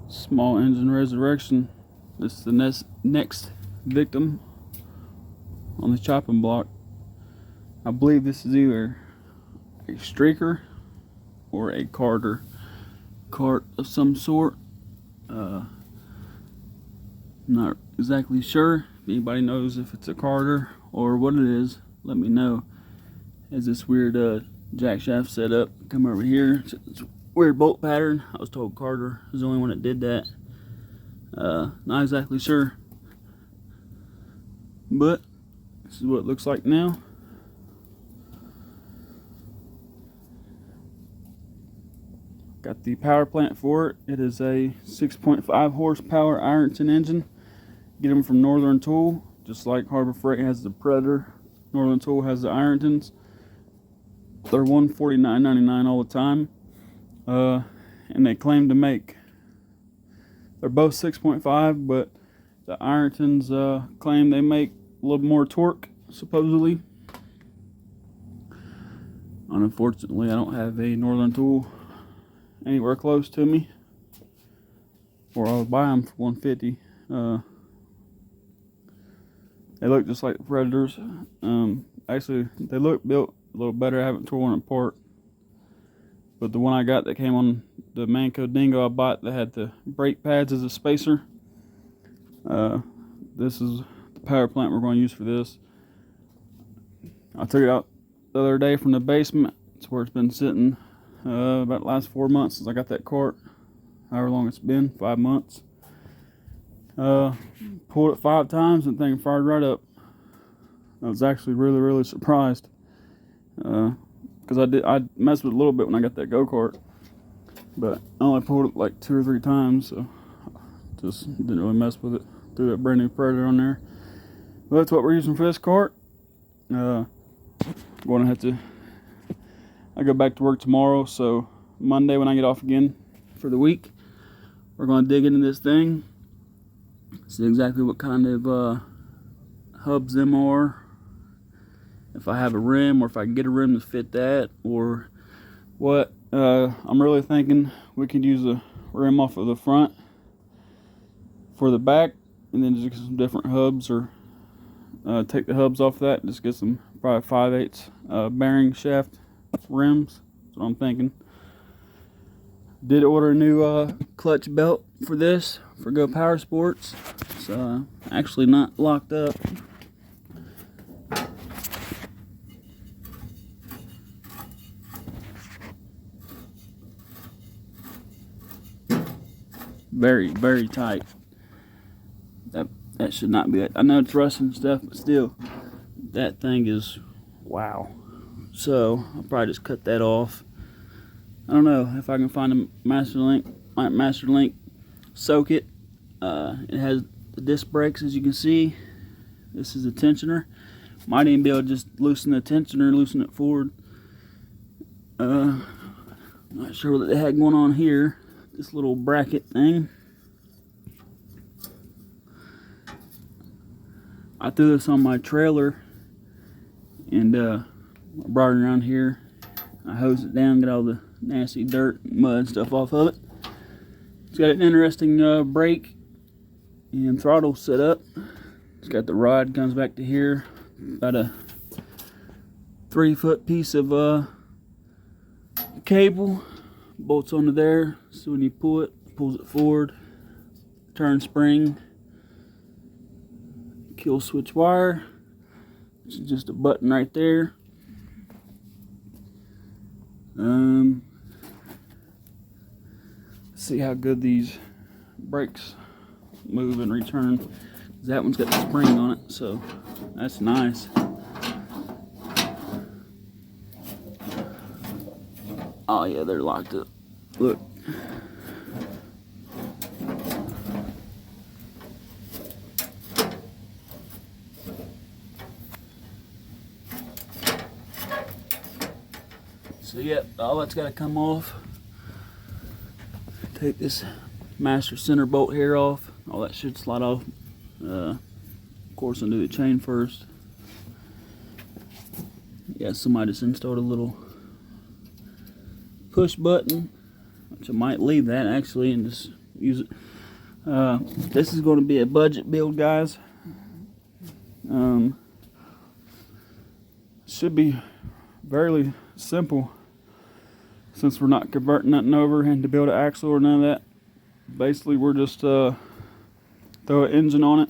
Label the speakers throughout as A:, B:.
A: Small engine resurrection. This is the next victim on the chopping block. I believe this is either a streaker or a cart of some sort. Not exactly sure. If anybody knows if it's a carter or what it is, let me know. Has this weird jack shaft set up. Come over here. It's weird bolt pattern. I was told carter was the only one that did that. Not exactly sure, but this is what it looks like now. Got the power plant for it. It is a 6.5 horsepower Ironton engine. Get them from Northern Tool, just like Harbor Freight has the Predator. Northern Tool has the Irontons. They're $149.99 all the time, and they claim to make. They're both 6.5, but the Irontons claim they make a little more torque, supposedly. Unfortunately, I don't have a Northern Tool anywhere close to me, or I would buy them for $150. They look just like the Predators. Actually, they look built a little better. I haven't torn one apart, but the one I got that came on the Manco Dingo I bought that had the brake pads as a spacer. This is the power plant we're going to use for this. I took it out the other day from the basement. It's where it's been sitting about the last 4 months since I got that cart. However long it's been, 5 months. Pulled it 5 times and the thing fired right up. I was actually really surprised, because I messed with it a little bit when I got that go-kart, but I only pulled it like 2 or 3 times, so just didn't really mess with it. Threw that brand new Predator on there. But that's what we're using for this cart. Going to have to. I go back to work tomorrow, so Monday when I get off again for the week, we're going to dig into this thing, see exactly what kind of hubs them are, if I have a rim or if I can get a rim to fit that, or what. I'm really thinking we could use a rim off of the front for the back, and then just get some different hubs, or take the hubs off that and just get some probably 5/8 bearing shaft rims. That's what I'm thinking. Did order a new clutch belt for this for Go Power Sports. It's actually not locked up. Very tight. That should not be it. I know it's rusting and stuff, but still, that thing is wow. So I'll probably just cut that off. I don't know if I can find a master link socket. It has the disc brakes, as you can see. This is a tensioner. Might even be able to just loosen the tensioner, loosen it forward. Not sure what they had going on here. This little bracket thing. I threw this on my trailer and I brought it around here. I hosed it down, get all the nasty dirt, mud, and stuff off of it. It's got an interesting brake and throttle set up. It's got the rod comes back to here. Got a 3-foot piece of cable, bolts onto there. So when you pull it, it pulls it forward. Turn spring, kill switch wire. It's just a button right there. See how good these brakes move and return. That one's got the spring on it, so that's nice. Oh yeah, they're locked up. Look. So yep, all that's got to come off. Take this master center bolt here off. All that should slide off. Of course, I'll do the chain first. Yeah, somebody just installed a little push button, which I might leave that actually and just use it. This is going to be a budget build, guys. Should be fairly simple since we're not converting nothing over and to build an axle or none of that. Basically, we're just throw an engine on it,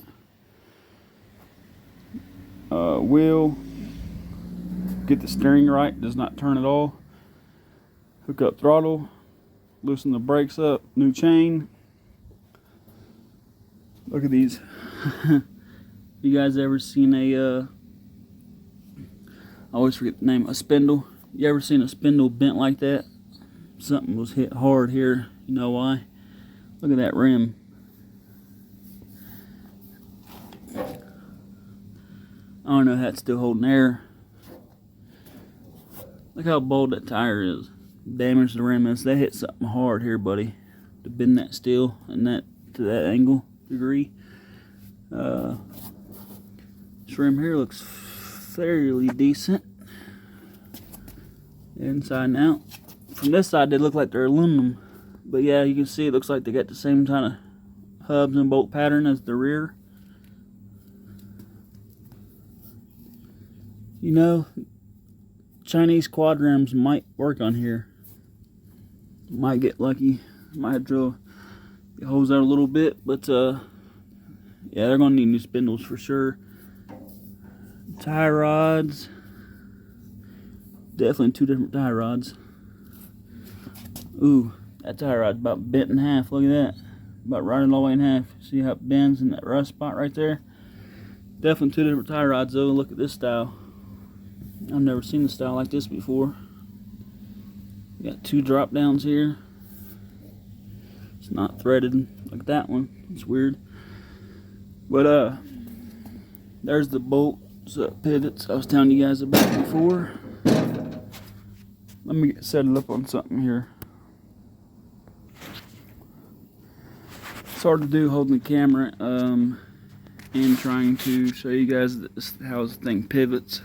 A: wheel, get the steering right, does not turn at all, hook up throttle, loosen the brakes up, new chain. Look at these. You guys ever seen a I always forget the name, a spindle? You ever seen a spindle bent like that? Something was hit hard here. You know why? Look at that rim. I don't know how it's still holding air. Look how bold that tire is. Damaged the rim is. They hit something hard here, buddy, to bend that steel and that to that angle degree. This rim here looks fairly decent inside and out. From this side they look like they're aluminum, but yeah, you can see it looks like they got the same kind of hubs and bolt pattern as the rear. You know, Chinese quad rims might work on here. Might get lucky, might drill the holes out a little bit, but yeah, they're gonna need new spindles for sure. Tie rods, definitely two different tie rods. Ooh, that tie rod's about bent in half. Look at that, about right all the way in half. See how it bends in that rust spot right there? Definitely two different tie rods though. Look at this style. I've never seen a style like this before. Got two drop downs here. It's not threaded like that one. It's weird. But there's the bolt pivots I was telling you guys about before. Let me set it up on something here. It's hard to do holding the camera and trying to show you guys how this thing pivots.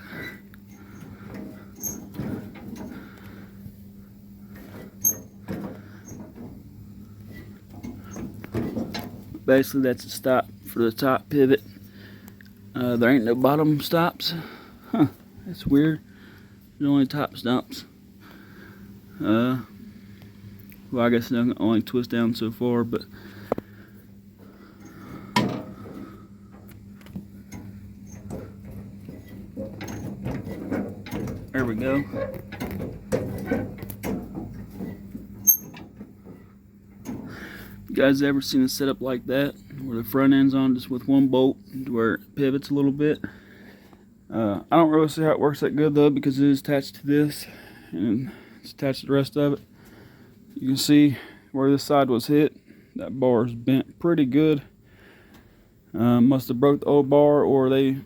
A: Basically, that's a stop for the top pivot. There ain't no bottom stops. Huh, that's weird. There's only top stops. Well, I guess I can only twist down so far, but there we go. You guys ever seen a setup like that where the front end's on just with one bolt where it pivots a little bit? I don't really see how it works that good though, because it is attached to this and it's attached to the rest of it. You can see where this side was hit. That bar is bent pretty good. Must have broke the old bar, or they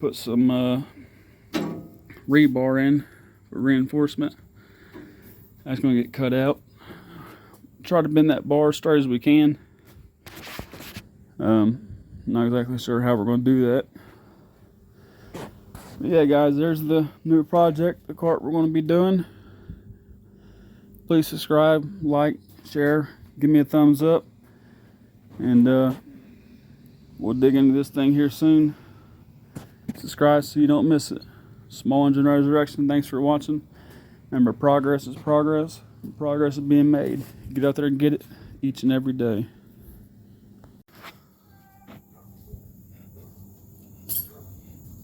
A: put some rebar in for reinforcement. That's going to get cut out. Try to bend that bar as straight as we can. Not exactly sure how we're going to do that. But yeah, guys, there's the new project, the cart we're going to be doing. Please subscribe, like, share, give me a thumbs up, and we'll dig into this thing here soon. Subscribe so you don't miss it. Small Engine Resurrection, thanks for watching. Remember, progress is progress, and progress is being made. Get out there and get it each and every day.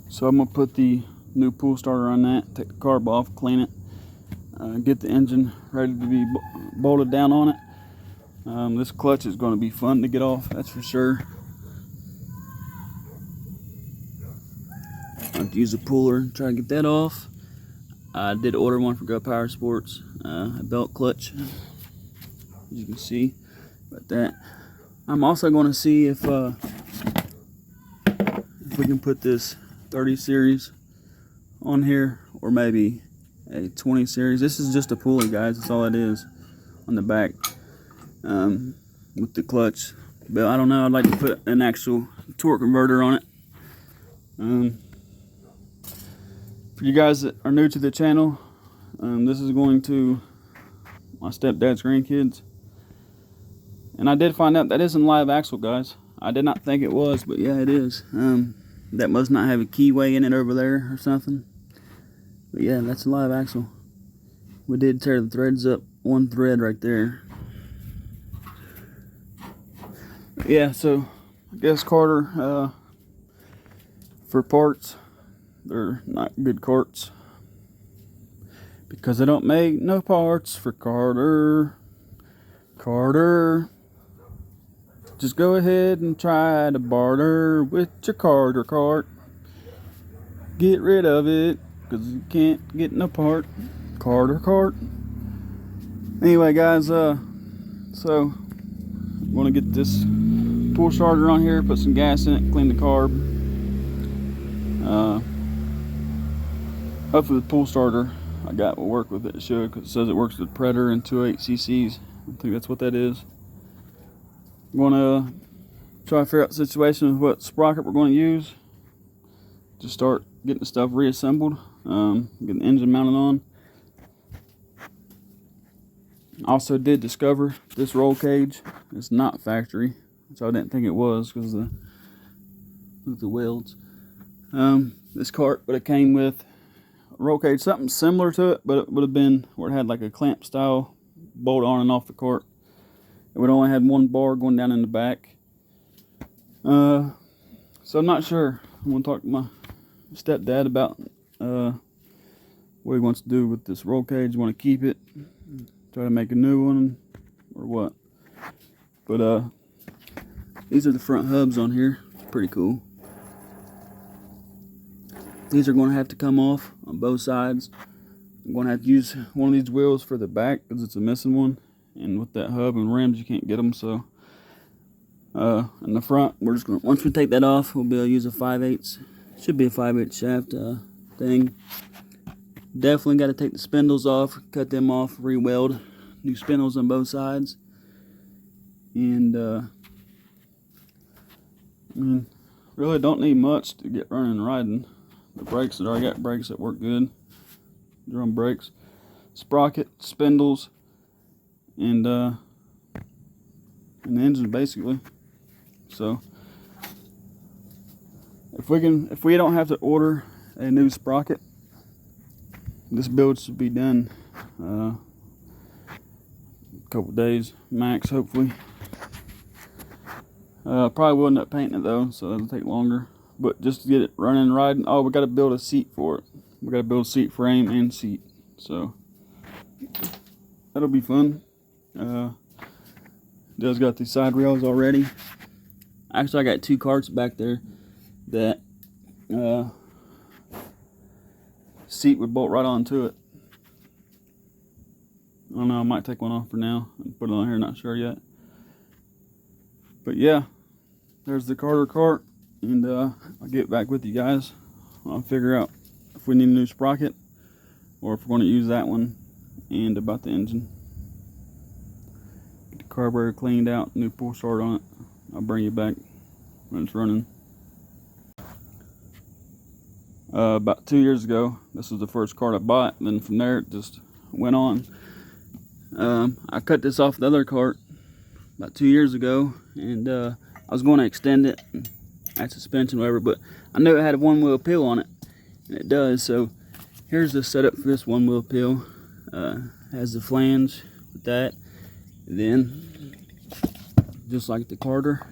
A: So I'm going to put the new pool starter on that, take the carb off, clean it, get the engine ready to be bolted down on it. This clutch is going to be fun to get off, that's for sure. I have to use a puller and try to get that off. I did order one for Go Power Sports, a belt clutch, as you can see. But that, I'm also going to see if we can put this 30 series on here, or maybe a 20 series. This is just a pulley, guys, that's all it is on the back, with the clutch. But I don't know, I'd like to put an actual torque converter on it. For you guys that are new to the channel, this is going to my stepdad's grandkids. And I did find out that isn't live axle, guys. I did not think it was, but yeah, it is. That must not have a keyway in it over there or something. But yeah, that's a live axle. We did tear the threads up, one thread right there. Yeah, so I guess Carter, for parts, they're not good carts because they don't make no parts for Carter. Carter, just go ahead and try to barter with your Carter cart. Get rid of it because you can't get no part. Carter cart. Anyway, guys, so I'm gonna get this pull starter on here, put some gas in it, clean the carb. Hopefully the pull starter I got will work with it. It should, because it says it works with Predator and 2.8 cc's. I think that's what that is. I'm gonna try to figure out the situation with what sprocket we're going to use. Just start getting the stuff reassembled, getting the engine mounted on. Also did discover this roll cage is not factory, which I didn't think it was because of the welds. This cart would have came with a roll cage, something similar to it, but it would have been where it had like a clamp style bolt on and off the cart. It would only had one bar going down in the back. So I'm not sure. I'm gonna talk to my stepdad about what he wants to do with this roll cage. Want to keep it, try to make a new one, or what? But these are the front hubs on here. Pretty cool. These are going to have to come off on both sides. I'm going to have to use one of these wheels for the back because it's a missing one, and with that hub and rims you can't get them. So in the front, we're just going to, once we take that off, we'll be able to use a 5/8. Should be a 5/8 shaft thing. Definitely got to take the spindles off, cut them off, re-weld new spindles on both sides. And I mean, really don't need much to get running and riding. The brakes, I already got brakes that work good, drum brakes, sprocket, spindles, and the engine basically. So if we don't have to order a new sprocket, this build should be done a couple days max, hopefully. Probably will end up painting it though, so it'll take longer. But just to get it running and riding, oh, we got to build a seat for it. We got to build a seat frame and seat, so that'll be fun. Dale's got these side rails already. Actually, I got two carts back there that seat would bolt right onto it. I don't know, I might take one off for now and put it on here, not sure yet. But yeah, there's the Carter cart, and I'll get back with you guys. I'll figure out if we need a new sprocket or if we're going to use that one, and about the engine. Get the carburetor cleaned out, new pull start on it. I'll bring you back when it's running. About 2 years ago, this was the first cart I bought, and then from there it just went on. I cut this off the other cart about 2 years ago, and I was going to extend it, add suspension, whatever, but I knew it had a one-wheel peel on it, and it does. So here's the setup for this one-wheel peel. Has the flange with that, and then just like the Carter,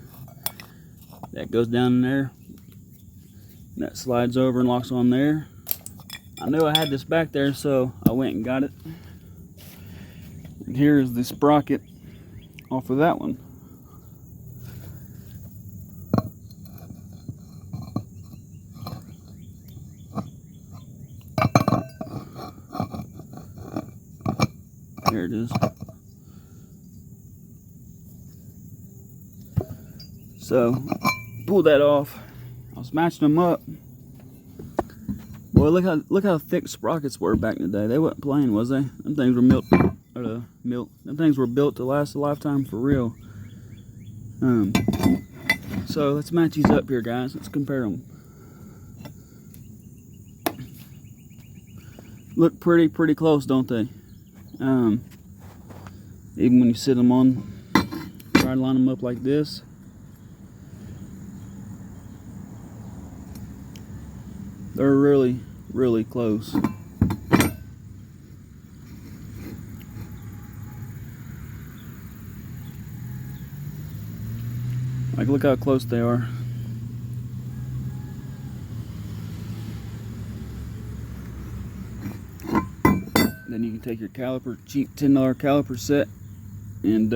A: that goes down in there, and that slides over and locks on there. I knew I had this back there, so I went and got it. And here is the sprocket off of that one. There it is. So, pull that off. I was matching them up. Boy, look how thick sprockets were back in the day. They wasn't plain, was they? Them things were them things were built to last a lifetime for real. So let's match these up here, guys. Let's compare them. Look pretty close, don't they? Even when you sit them on, try try to line them up like this. They're really, really close. Like, look how close they are. Then you can take your caliper, cheap $10 caliper set, and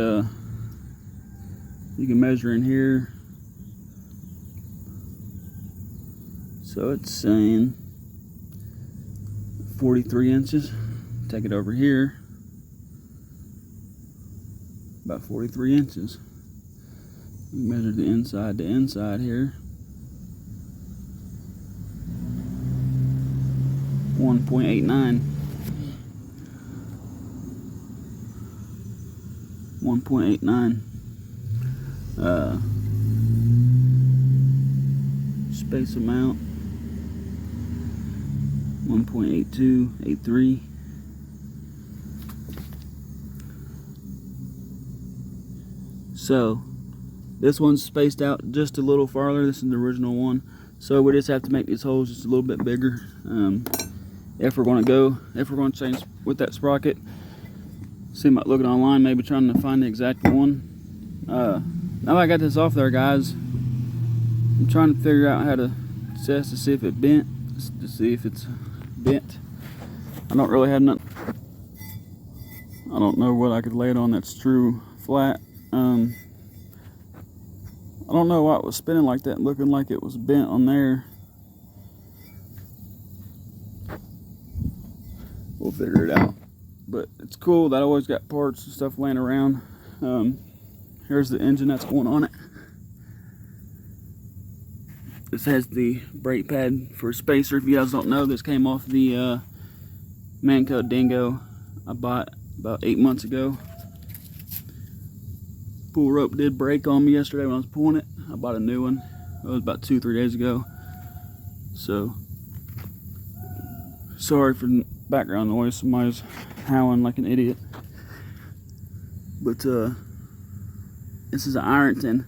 A: you can measure in here. So it's saying 43 inches. Take it over here, about 43 inches. Measure the inside to inside here. 1.89. 1.89. Space amount 1.8283. So this one's spaced out just a little farther. This is the original one, so we just have to make these holes just a little bit bigger. If we're going to change with that sprocket. See about looking online, maybe trying to find the exact one. Now that I got this off there, guys, I'm trying to figure out how to test to see if it bent, to see if it's bent. I don't really have nothing. I don't know what I could lay it on that's true flat. I don't know why it was spinning like that, looking like it was bent on there. We'll figure it out. But it's cool that I always got parts and stuff laying around. Here's the engine that's going on it. This has the brake pad for a spacer. If you guys don't know, this came off the Manco Dingo I bought about 8 months ago. Pull rope did break on me yesterday when I was pulling it. I bought a new one. It was about 2-3 days ago. So sorry for the background noise. Somebody's howling like an idiot. But this is an Ironton.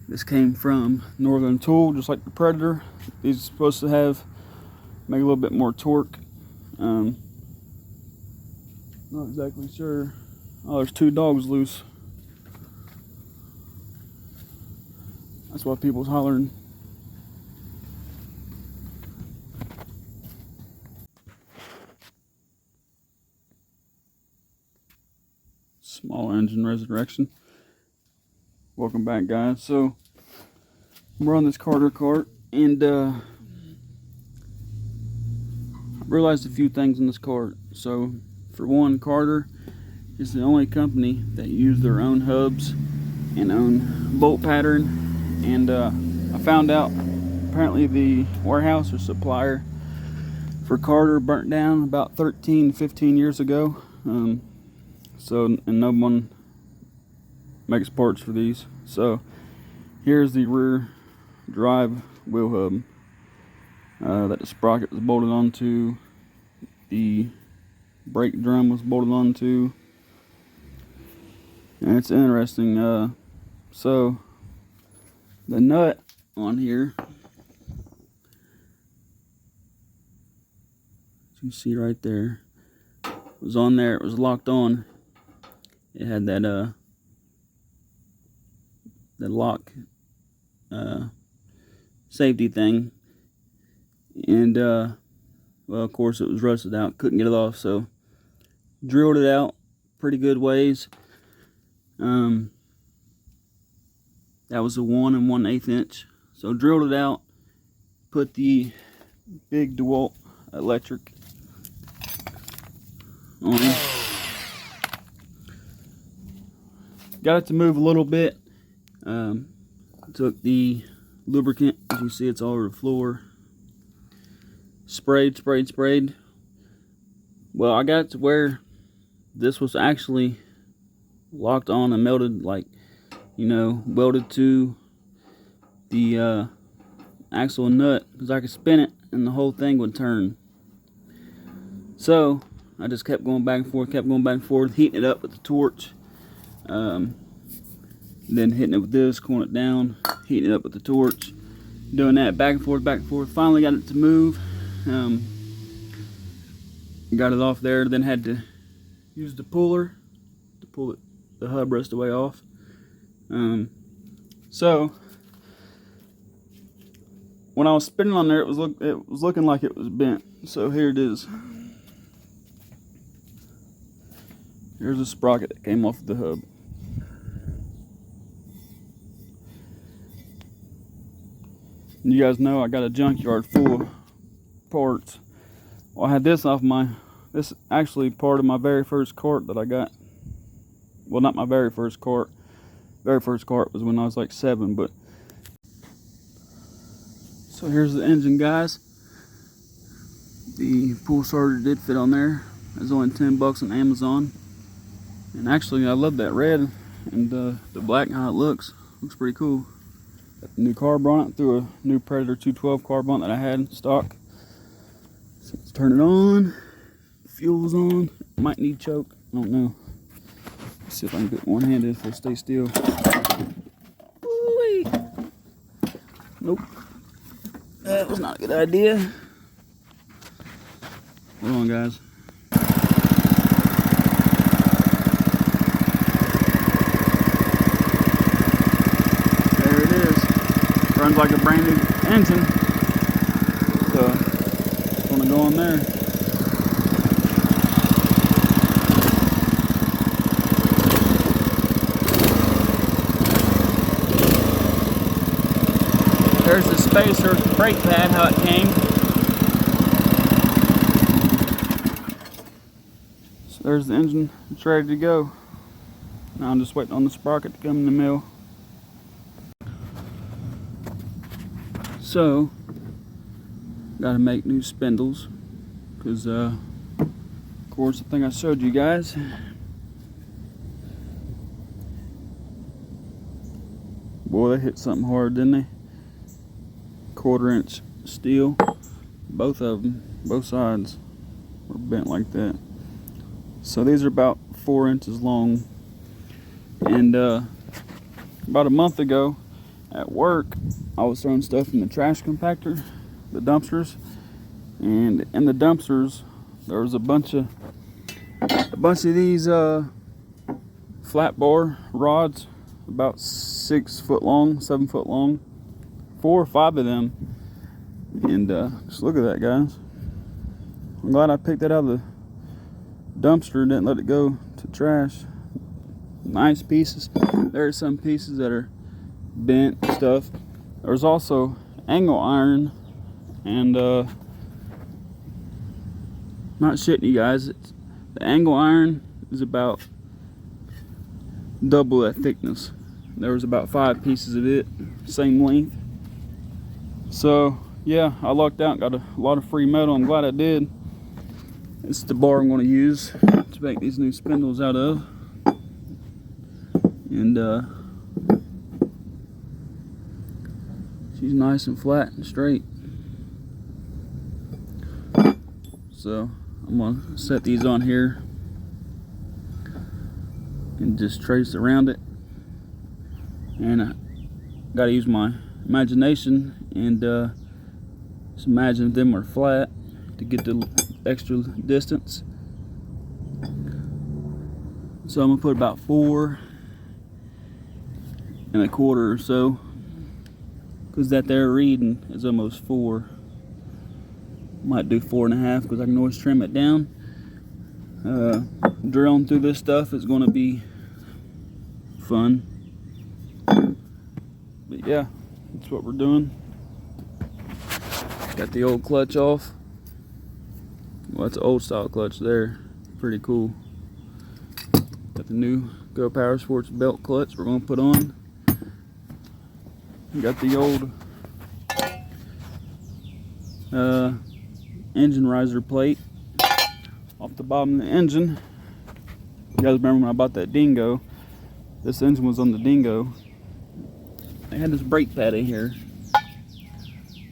A: This came from Northern Tool, just like the Predator. These are supposed to make a little bit more torque. Not exactly sure. Oh, there's 2 dogs loose. That's why people's hollering. Small engine resurrection. Welcome back, guys. So we're on this Carter cart, and I realized a few things in this cart. So for one, Carter is the only company that use their own hubs and own bolt pattern. And I found out apparently the warehouse or supplier for Carter burnt down about 13-15 years ago. And no one makes parts for these. So here's the rear drive wheel hub that the sprocket was bolted onto, the brake drum was bolted onto, and it's interesting. So the nut on here, as you see right there, was on there. It was locked on. It had that lock safety thing, and well, of course it was rusted out, couldn't get it off, so drilled it out pretty good ways. That was a 1 1/8 inch, so drilled it out, put the big DeWalt electric on it. Got it to move a little bit. Took the lubricant, as you see it's all over the floor. Sprayed. Well, I got it to where this was actually locked on and melted, like, you know, welded to the axle and nut, because I could spin it and the whole thing would turn. So I just kept going back and forth, heating it up with the torch. then hitting it with this, cooling it down, heating it up with the torch, doing that back and forth, back and forth. Finally got it to move. Got it off there, then had to use the puller to pull it, the hub rest away off. So when I was spinning on there, it was looking like it was bent. So here it is. Here's a sprocket that came off the hub. And you guys know I got a junkyard full of parts. Well, I had this off this is actually part of my very first kart that I got. Well, not my very first kart. Very first kart was when I was like 7, but. So here's the engine, guys. The pull starter did fit on there. It was only $10 on Amazon. And actually, I love that red and the black, how it looks. Looks pretty cool. Got the new carb on it through a new Predator 212 carb on that I had in stock. So let's turn it on. Fuel's on. Might need choke. I don't know. Let's see if I can get one-handed if I stay still. Ooh-wee. Nope. That was not a good idea. Hold on, guys. There it is. Runs like a brand new engine. So, just want to go on there. There's the spacer, the brake pad, how it came. So there's the engine, it's ready to go. Now I'm just waiting on the sprocket to come in the mill. So, gotta make new spindles, because of course the thing I showed you guys. Boy, they hit something hard, didn't they? 1/4 inch steel, both of them, both sides were bent like that. So these are about 4 inches long. And about a month ago at work, I was throwing stuff in the trash compactor, the dumpsters, and in the dumpsters there was a bunch of these flat bar rods, about 6 foot long, 7 foot long. 4 or 5 of them, and just look at that, guys. I'm glad I picked that out of the dumpster and didn't let it go to trash. Nice pieces. There are some pieces that are bent and stuff. There's also angle iron, and not shitting you guys, the angle iron is about double that thickness. There was about 5 pieces of it, same length. So yeah, I lucked out and got a lot of free metal. I'm glad I did. It's the bar I'm going to use to make these new spindles out of. And she's nice and flat and straight. So I'm going to set these on here and just trace around it. And I got to use my imagination and just imagine them are flat to get the extra distance. So I'm gonna put about 4 1/4 or so, because that there reading is almost 4. Might do 4 1/2 because I can always trim it down. Drilling through this stuff is going to be fun. But yeah, that's what we're doing. Got the old clutch off. Well, that's an old style clutch there. Pretty cool. Got the new Go Power Sports belt clutch we're going to put on. Got the old engine riser plate off the bottom of the engine. You guys remember when I bought that Dingo? This engine was on the Dingo. They had this brake pad in here.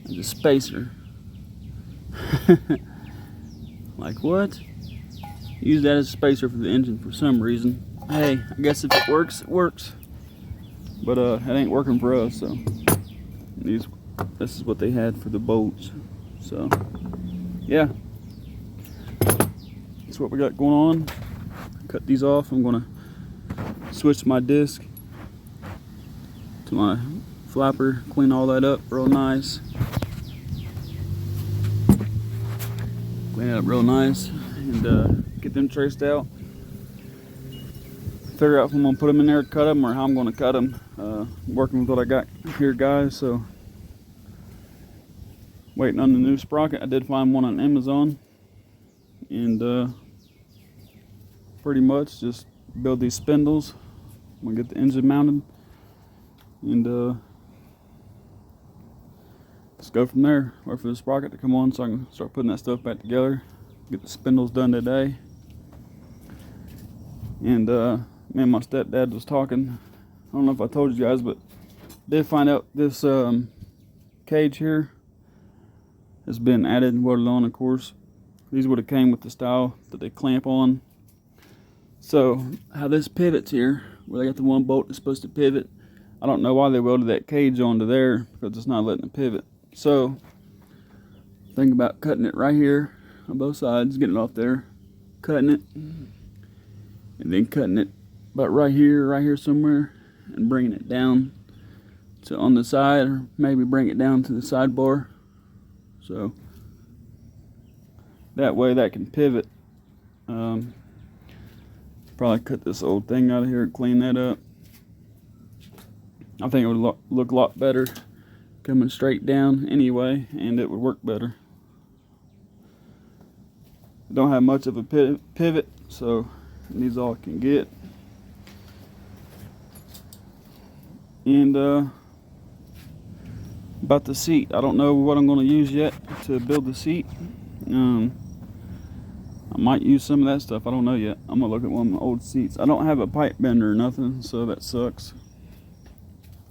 A: There's a spacer. Like what? Use that as a spacer for the engine for some reason. Hey, I guess if it works, it works. but it ain't working for us. So this is what they had for the bolts. So yeah, that's what we got going on. Cut these off. I'm gonna switch my disc to my flapper, clean all that up real nice. Clean it up real nice and get them traced out. Figure out if I'm gonna put them in there, cut them, or how I'm gonna cut them. Working with what I got here, guys. So waiting on the new sprocket. I did find one on Amazon, and pretty much just build these spindles. I'm gonna get the engine mounted, and let's go from there. Wait for the sprocket to come on so I can start putting that stuff back together. Get the spindles done today. And me and my stepdad was talking. I don't know if I told you guys, but did find out this cage here has been added and welded on, of course. These would have came with the style that they clamp on. So how this pivots here, where they got the one bolt that's supposed to pivot, I don't know why they welded that cage onto there, because it's not letting it pivot. So think about cutting it right here on both sides, getting it off there, cutting it, and then cutting it about right here somewhere, and bringing it down to on the side, or maybe bring it down to the sidebar. So that way that can pivot. Probably cut this old thing out of here and clean that up. I think it would look a lot better coming straight down anyway, and it would work better. Don't have much of a pivot, so it needs all it can get. And about the seat, I don't know what I'm going to use yet to build the seat. I might use some of that stuff, I don't know yet. I'm gonna look at one of my old seats. I don't have a pipe bender or nothing, so that sucks.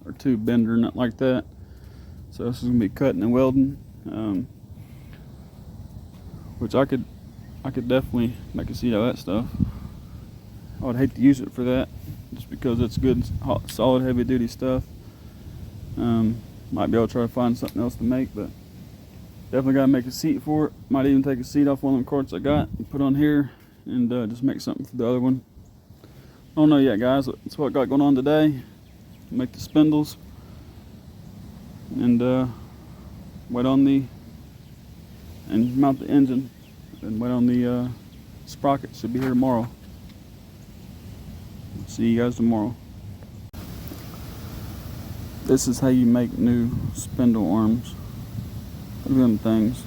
A: Or tube bender, nothing like that. So this is gonna be cutting and welding, which I could definitely make a seat out of that stuff. I would hate to use it for that, just because it's good, hot, solid, heavy duty stuff. Might be able to try to find something else to make, but definitely gotta make a seat for it. Might even take a seat off one of the carts I got and put on here, and just make something for the other one. I don't know yet, guys. That's what I got going on today. Make the spindles and wait on and mount the engine, and wait on the sprocket. Should be here tomorrow. See you guys tomorrow. This is how you make new spindle arms. Look at them things.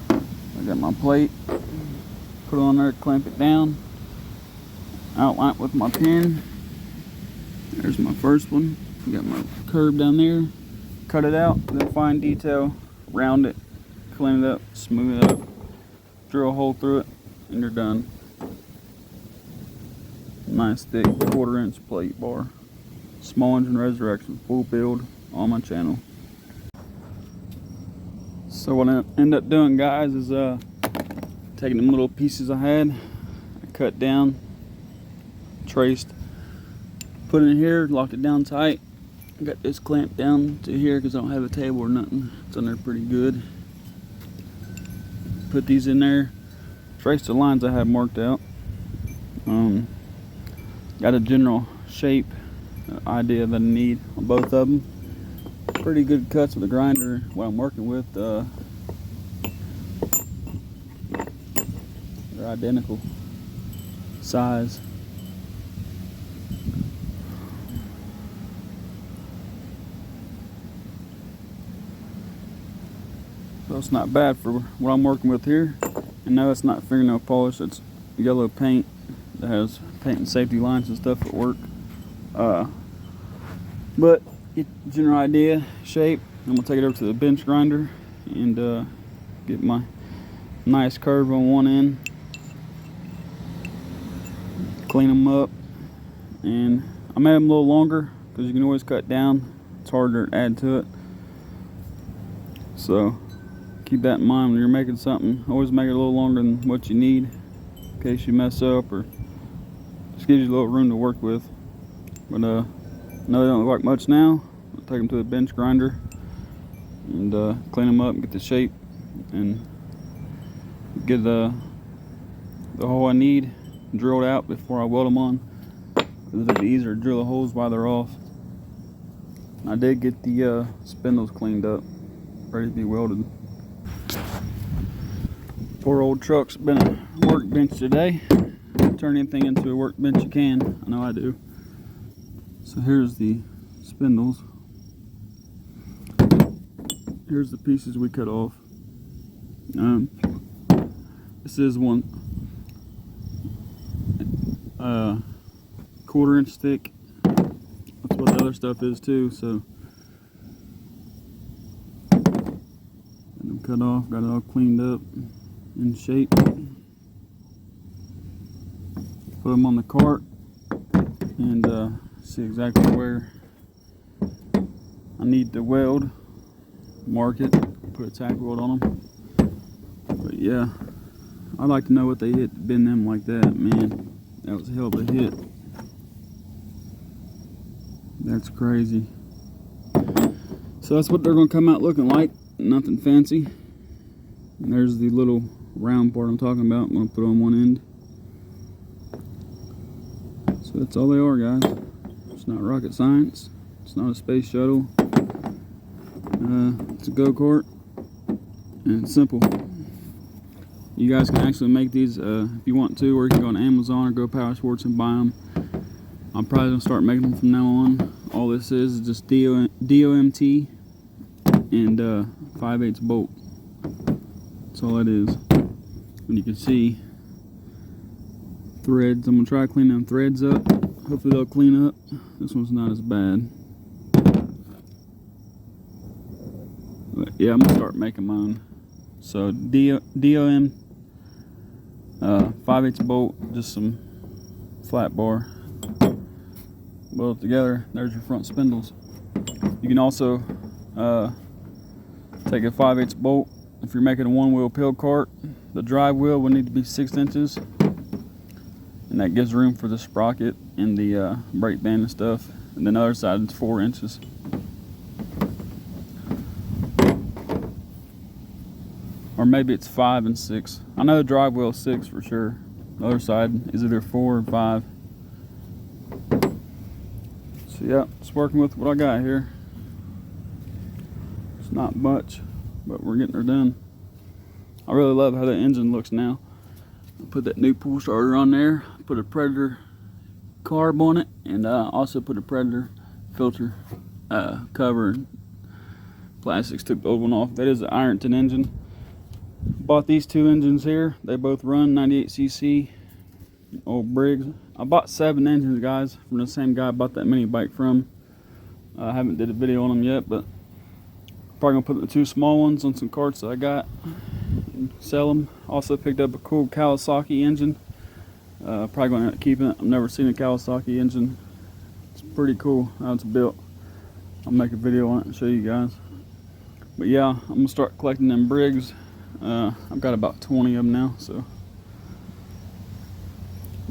A: I got my plate, put it on there, clamp it down, outline it with my pen. There's my first one. Got my curve down there, cut it out, then fine detail, round it, clean it up, smooth it up, drill a hole through it, and you're done. Nice thick 1/4 inch plate bar. Small engine resurrection, full build on my channel. So what I end up doing, guys, is taking them little pieces I had, I cut down, traced, put it in here, locked it down tight. I got this clamped down to here because I don't have a table or nothing. It's on there pretty good. Put these in there, trace the lines I have marked out. Got a general shape idea that I need on both of them. Pretty good cuts with the grinder. What I'm working with, they're identical size. So it's not bad for what I'm working with here. And no, it's not fingernail polish, it's yellow paint that has paint and safety lines and stuff at work. But get the general idea, shape. I'm gonna take it over to the bench grinder and get my nice curve on one end, clean them up, and I made them a little longer because you can always cut down. It's harder to add to it, so keep that in mind when you're making something. Always make it a little longer than what you need in case you mess up, or just gives you a little room to work with. But No, they don't look like much now. I'll take them to the bench grinder and clean them up and get the shape and get the hole I need drilled out before I weld them on. It'll be easier to drill the holes while they're off. I did get the spindles cleaned up, ready to be welded. Poor old truck's been a workbench today. Turn anything into a workbench you can. I know I do. So here's the spindles. Here's the pieces we cut off. This is one 1/4 inch thick. That's what the other stuff is too. So got them cut off, got it all cleaned up in shape. Put them on the cart and see exactly where I need to weld. Mark it, put a tack weld on them. But yeah, I'd like to know what they hit to bend them like that. Man, that was a hell of a hit. That's crazy. So that's what they're going to come out looking like. Nothing fancy. And there's the little round part I'm talking about. I'm going to put on one end. So that's all they are, guys. It's not rocket science. It's not a space shuttle. It's a go-kart. And it's simple. You guys can actually make these if you want to, or you can go on Amazon or go Power Sports and buy them. I'm probably going to start making them from now on. All this is just DOMT and 5/8 bolt. That's all that is. And you can see threads. I'm going to try to clean them threads up. Hopefully they'll clean up. This one's not as bad. But yeah, I'm going to start making mine. So DOM 5/8 bolt, just some flat bar. Weld it together. There's your front spindles. You can also take a 5/8 bolt. If you're making a one-wheel pill cart, the drive wheel will need to be 6 inches, and that gives room for the sprocket and the brake band and stuff. And then the other side is 4 inches. Or maybe it's 5 and 6. I know the drive wheel is 6 for sure. The other side is either 4 or 5. So yeah, just working with what I got here. It's not much, but we're getting her done. I really love how the engine looks now. I put that new pool starter on there, put a Predator carb on it, and also put a Predator filter cover. Plastics, took the old one off. That is an Ironton engine. Bought these two engines here. They both run 98cc old Briggs. I bought 7 engines, guys, from the same guy I bought that mini bike from. I haven't did a video on them yet, but probably gonna put the 2 small ones on some carts that I got and sell them. Also picked up a cool Kawasaki engine. Probably gonna end up keeping it. I've never seen a Kawasaki engine. It's pretty cool how it's built. I'll make a video on it and show you guys. But yeah, I'm gonna start collecting them Briggs. I've got about 20 of them now, so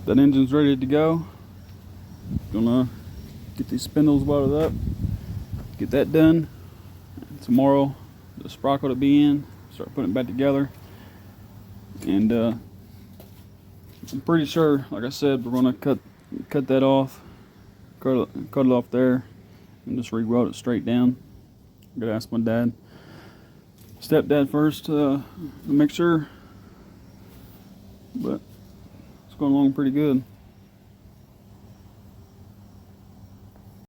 A: that engine's ready to go. Gonna get these spindles welded up, get that done. Tomorrow the sprocket will be in, start putting it back together, and I'm pretty sure, like I said, we're gonna cut that off, cut it off there, and just re-weld it straight down. I'm gonna ask my dad, stepdad first, to make sure, but it's going along pretty good.